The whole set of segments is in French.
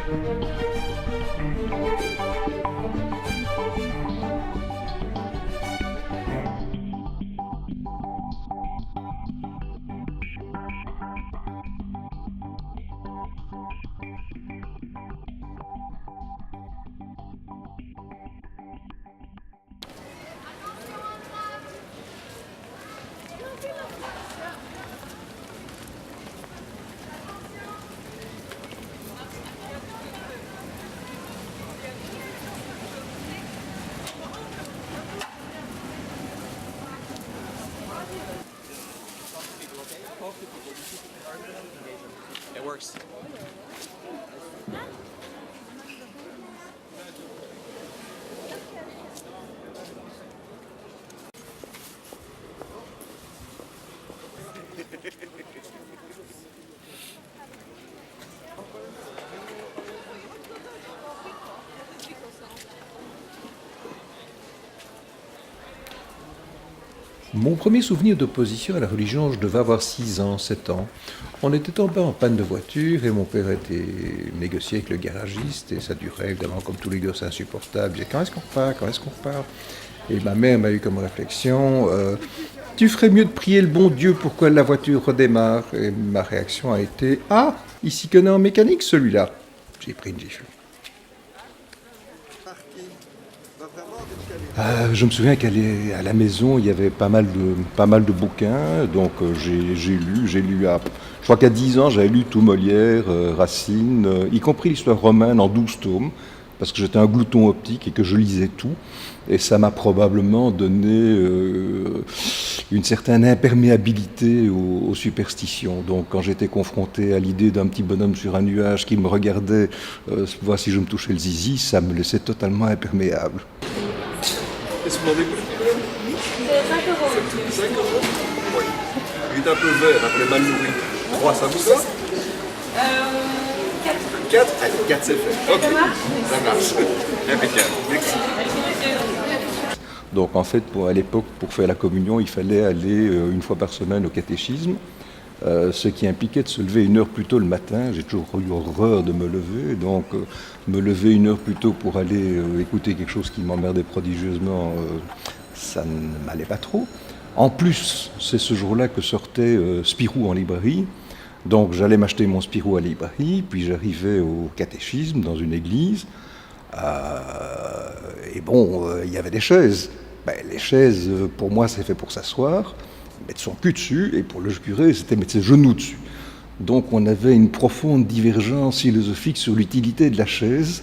It works. Mon premier souvenir d'opposition à la religion, je devais avoir 6 ans, 7 ans. On était tombé en panne de voiture et mon père était négocié avec le garagiste et ça durait évidemment comme tous les gosses insupportables. Il disait quand est-ce qu'on repart, quand est-ce qu'on repart. Et ma mère m'a eu comme réflexion, tu ferais mieux de prier le bon Dieu pour que la voiture redémarre. Et ma réaction a été, ah, il s'y connaît en mécanique celui-là. J'ai pris une gifle. Je me souviens qu'à la maison, il y avait pas mal de bouquins, donc j'ai lu je crois qu'à 10 ans, j'avais lu tout Molière, Racine, y compris l'histoire romaine en 12 tomes, parce que j'étais un glouton optique et que je lisais tout, et ça m'a probablement donné une certaine imperméabilité aux superstitions. Donc quand j'étais confronté à l'idée d'un petit bonhomme sur un nuage qui me regardait, voir si je me touchais le zizi, ça me laissait totalement imperméable. Qu'est-ce que vous demandez? C'est 5 euros. 5 euros? Oui. Il est un peu vert, après mal nourri. 3, ça vous va? 4. 4? Allez, 4 c'est fait. Ok, ça marche. Impeccable. Merci. Donc en fait, à l'époque, pour faire la communion, il fallait aller une fois par semaine au catéchisme, ce qui impliquait de se lever 1 heure plus tôt le matin. J'ai toujours eu horreur de me lever, donc me lever 1 heure plus tôt pour aller écouter quelque chose qui m'emmerdait prodigieusement, ça ne m'allait pas trop. En plus, c'est ce jour-là que sortait Spirou en librairie. Donc j'allais m'acheter mon Spirou à la librairie, puis j'arrivais au catéchisme dans une église. Et bon, il y avait des chaises. Les chaises, pour moi, c'est fait pour s'asseoir, mettre son cul dessus, et pour le curé, c'était mettre ses genoux dessus. Donc on avait une profonde divergence philosophique sur l'utilité de la chaise,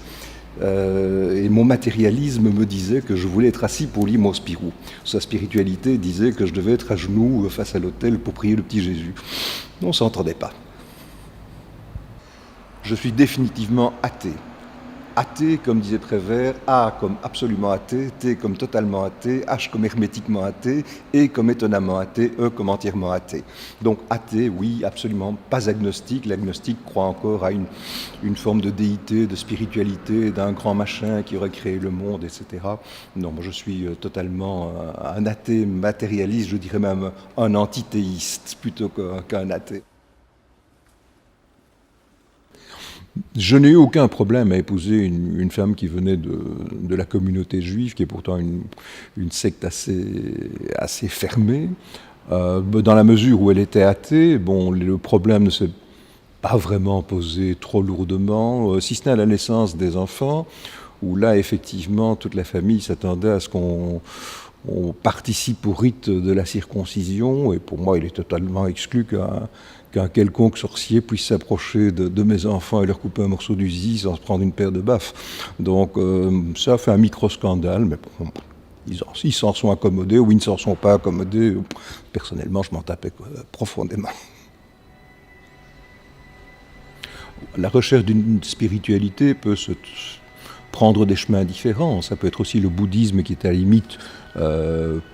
et mon matérialisme me disait que je voulais être assis pour lire mon Spirou. Sa spiritualité disait que je devais être à genoux face à l'autel pour prier le petit Jésus. On ne s'entendait pas. Je suis définitivement athée. Athée, comme disait Prévert, A comme absolument athée, T comme totalement athée, H comme hermétiquement athée, E comme étonnamment athée, E comme entièrement athée. Donc athée, oui, absolument pas agnostique. L'agnostique croit encore à une forme de déité, de spiritualité, d'un grand machin qui aurait créé le monde, etc. Non, moi je suis totalement un athée matérialiste, je dirais même un antithéiste plutôt qu'un athée. Je n'ai eu aucun problème à épouser une femme qui venait de la communauté juive, qui est pourtant une secte assez fermée. Dans la mesure où elle était athée, bon, le problème ne s'est pas vraiment posé trop lourdement, si ce n'est à la naissance des enfants, où là, effectivement, toute la famille s'attendait à ce qu'on participe au rite de la circoncision, et pour moi, il est totalement exclu qu'un quelconque sorcier puisse s'approcher de mes enfants et leur couper un morceau du zizi sans se prendre une paire de baffes. Donc ça a fait un micro-scandale, mais bon, ils s'en sont accommodés ou ils ne s'en sont pas accommodés. Personnellement, je m'en tapais profondément. La recherche d'une spiritualité peut se prendre des chemins différents. Ça peut être aussi le bouddhisme qui est à la limite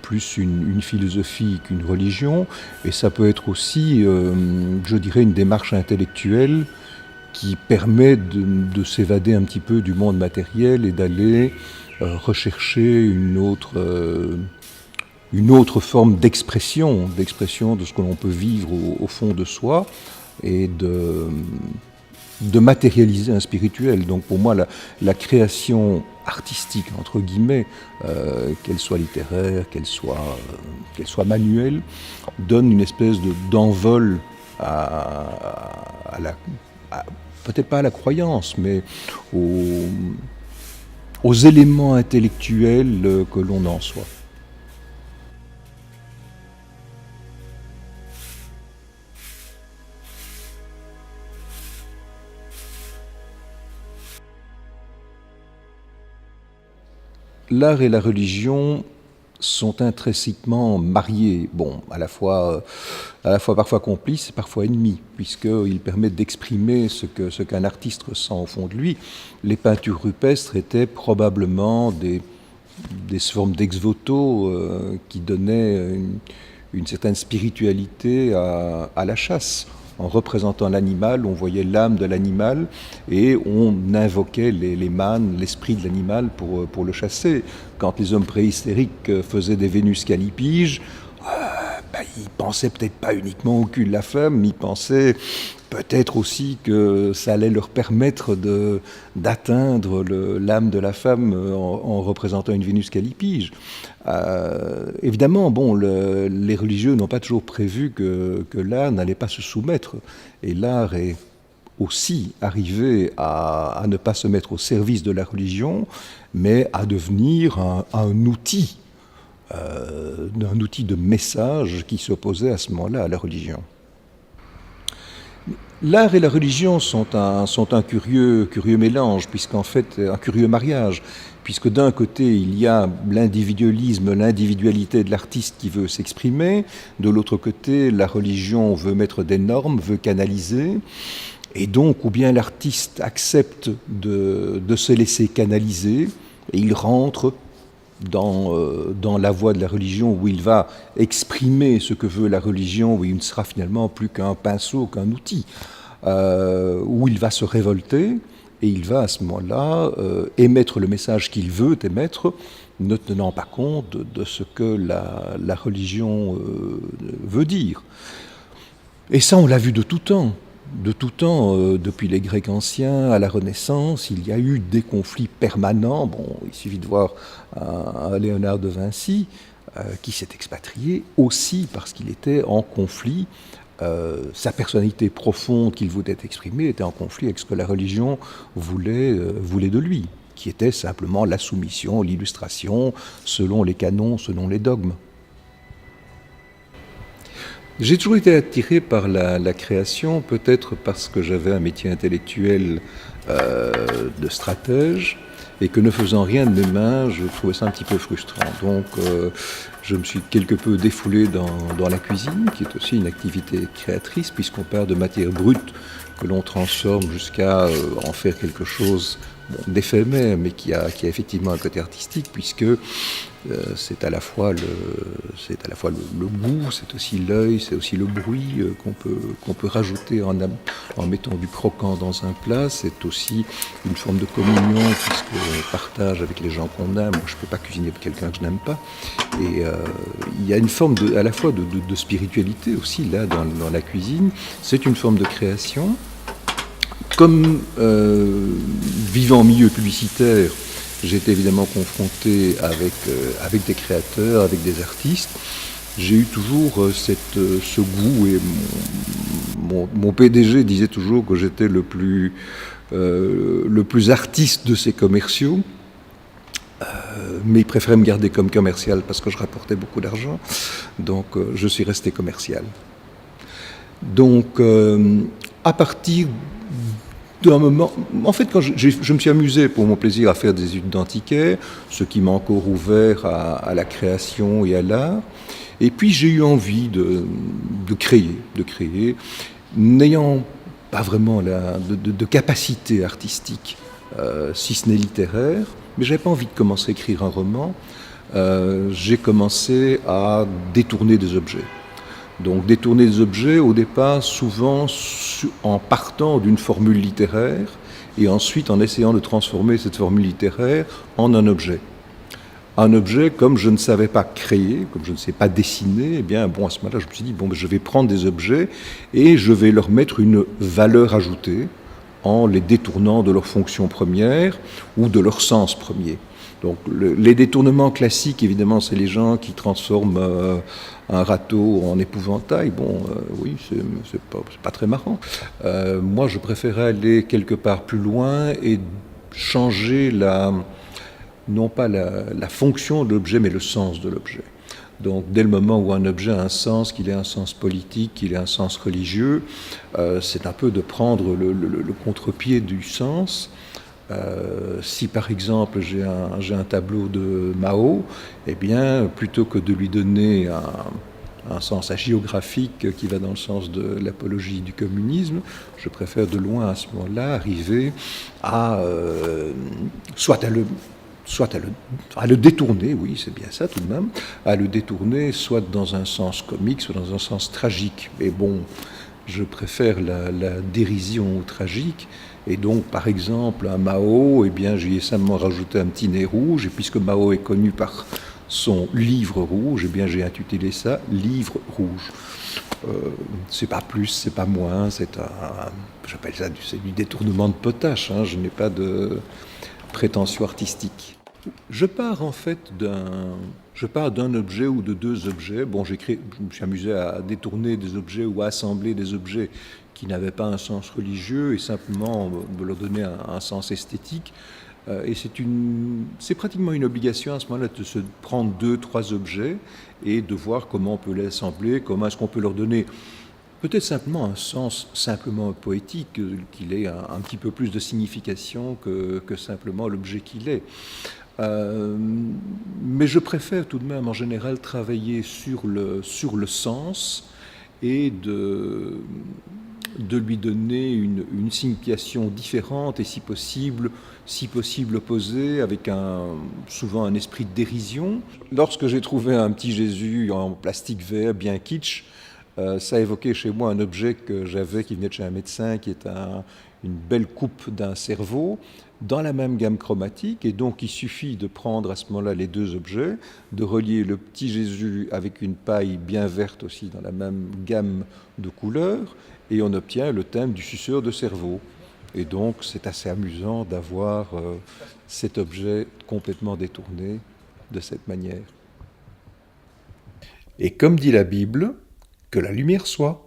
plus une philosophie qu'une religion, et ça peut être aussi, je dirais, une démarche intellectuelle qui permet de s'évader un petit peu du monde matériel et d'aller rechercher une autre forme d'expression de ce que l'on peut vivre au fond de soi, et de matérialiser un spirituel. Donc pour moi, la création artistique, entre guillemets, qu'elle soit littéraire, qu'elle soit manuelle, donne une espèce d'envol peut-être pas à la croyance, mais aux éléments intellectuels que l'on en soit. L'art et la religion sont intrinsèquement mariés, bon, à la fois parfois complices et parfois ennemis, puisqu'ils permettent d'exprimer ce qu'un artiste ressent au fond de lui. Les peintures rupestres étaient probablement des formes d'ex-voto qui donnaient une certaine spiritualité à la chasse. En représentant l'animal, on voyait l'âme de l'animal et on invoquait les mânes, l'esprit de l'animal pour le chasser. Quand les hommes préhistoriques faisaient des Vénus callipyges, ils pensaient peut-être pas uniquement au cul de la femme, ils pensaient peut-être aussi que ça allait leur permettre d'atteindre l'âme de la femme en représentant une Vénus callipyge. Évidemment, bon, les religieux n'ont pas toujours prévu que l'art n'allait pas se soumettre. Et l'art est aussi arrivé à ne pas se mettre au service de la religion, mais à devenir un outil de message qui s'opposait à ce moment-là à la religion. L'art et la religion sont un curieux mélange, puisqu'en fait, un curieux mariage, puisque d'un côté, il y a l'individualisme, l'individualité de l'artiste qui veut s'exprimer, de l'autre côté, la religion veut mettre des normes, veut canaliser, et donc, ou bien l'artiste accepte de se laisser canaliser, et il rentre dans la voie de la religion où il va exprimer ce que veut la religion, où il ne sera finalement plus qu'un pinceau, qu'un outil, où il va se révolter et il va à ce moment-là émettre le message qu'il veut émettre, ne tenant pas compte de ce que la religion veut dire. Et ça, on l'a vu de tout temps. De tout temps, depuis les Grecs anciens à la Renaissance, il y a eu des conflits permanents. Bon, il suffit de voir un Léonard de Vinci qui s'est expatrié aussi parce qu'il était en conflit. Sa personnalité profonde qu'il voulait exprimer était en conflit avec ce que la religion voulait de lui, qui était simplement la soumission, l'illustration, selon les canons, selon les dogmes. J'ai toujours été attiré par la création, peut-être parce que j'avais un métier intellectuel de stratège et que ne faisant rien de mes mains, je trouvais ça un petit peu frustrant. Donc je me suis quelque peu défoulé dans la cuisine, qui est aussi une activité créatrice, puisqu'on part de matières brutes que l'on transforme jusqu'à en faire quelque chose d'éphémère, mais qui a effectivement un côté artistique, puisque c'est à la fois le goût, c'est aussi l'œil, c'est aussi le bruit qu'on peut rajouter en mettant du croquant dans un plat. C'est aussi une forme de communion, puisqu'on partage avec les gens qu'on aime. Moi, je ne peux pas cuisiner pour quelqu'un que je n'aime pas. Et il y a une forme à la fois de spiritualité aussi là dans la cuisine. C'est une forme de création. Comme vivant en milieu publicitaire, j'étais évidemment confronté avec des créateurs, avec des artistes. J'ai eu toujours ce goût, et mon PDG disait toujours que j'étais le plus artiste de ces commerciaux, mais il préférait me garder comme commercial parce que je rapportais beaucoup d'argent, donc je suis resté commercial. Donc à partir d'un moment, en fait, quand je me suis amusé pour mon plaisir à faire des études d'antiquaire, ce qui m'a encore ouvert à la création et à l'art. Et puis j'ai eu envie de créer, n'ayant pas vraiment de capacité artistique, si ce n'est littéraire, mais j'avais pas envie de commencer à écrire un roman. J'ai commencé à détourner des objets. Donc détourner des objets, au départ, souvent en partant d'une formule littéraire et ensuite en essayant de transformer cette formule littéraire en un objet. Un objet, comme je ne savais pas créer, comme je ne sais pas dessiner, eh bien, bon, à ce moment-là, je me suis dit, bon, je vais prendre des objets et je vais leur mettre une valeur ajoutée en les détournant de leur fonction première ou de leur sens premier. Donc les détournements classiques, évidemment, c'est les gens qui transforment un râteau en épouvantail. Bon, oui, c'est pas très marrant. Moi, je préférais aller quelque part plus loin et changer non pas la fonction de l'objet, mais le sens de l'objet. Donc, dès le moment où un objet a un sens, qu'il ait un sens politique, qu'il ait un sens religieux, c'est un peu de prendre le contre-pied du sens. Si par exemple j'ai un tableau de Mao, eh bien plutôt que de lui donner un sens hagiographique qui va dans le sens de l'apologie du communisme, je préfère de loin à ce moment-là arriver à soit à le détourner, oui c'est bien ça tout de même, à le détourner soit dans un sens comique, soit dans un sens tragique. Mais bon, je préfère la dérision tragique. Et donc, par exemple, à Mao, eh bien, j'y ai simplement rajouté un petit nez rouge. Et puisque Mao est connu par son livre rouge, eh bien, j'ai intitulé ça « Livre rouge ». C'est pas plus, c'est pas moins. J'appelle ça du détournement de potache. Hein, je n'ai pas de prétention artistique. Je pars en fait d'un objet ou de deux objets. Bon, je me suis amusé à détourner des objets ou à assembler des objets qui n'avaient pas un sens religieux et simplement me leur donner un sens esthétique. Et c'est pratiquement une obligation à ce moment-là de se prendre 2-3 objets et de voir comment on peut les assembler, comment est-ce qu'on peut leur donner peut-être simplement un sens simplement poétique, qu'il ait un petit peu plus de signification que simplement l'objet qu'il est. Mais je préfère tout de même en général travailler sur le sens et de lui donner une signification différente et si possible opposée, avec souvent un esprit de dérision. Lorsque j'ai trouvé un petit Jésus en plastique vert bien kitsch, ça évoquait chez moi un objet que j'avais qui venait de chez un médecin, qui est une belle coupe d'un cerveau, dans la même gamme chromatique, et donc il suffit de prendre à ce moment-là les deux objets, de relier le petit Jésus avec une paille bien verte aussi dans la même gamme de couleurs, et on obtient le thème du suceur de cerveau. Et donc c'est assez amusant d'avoir cet objet complètement détourné de cette manière. Et comme dit la Bible, que la lumière soit.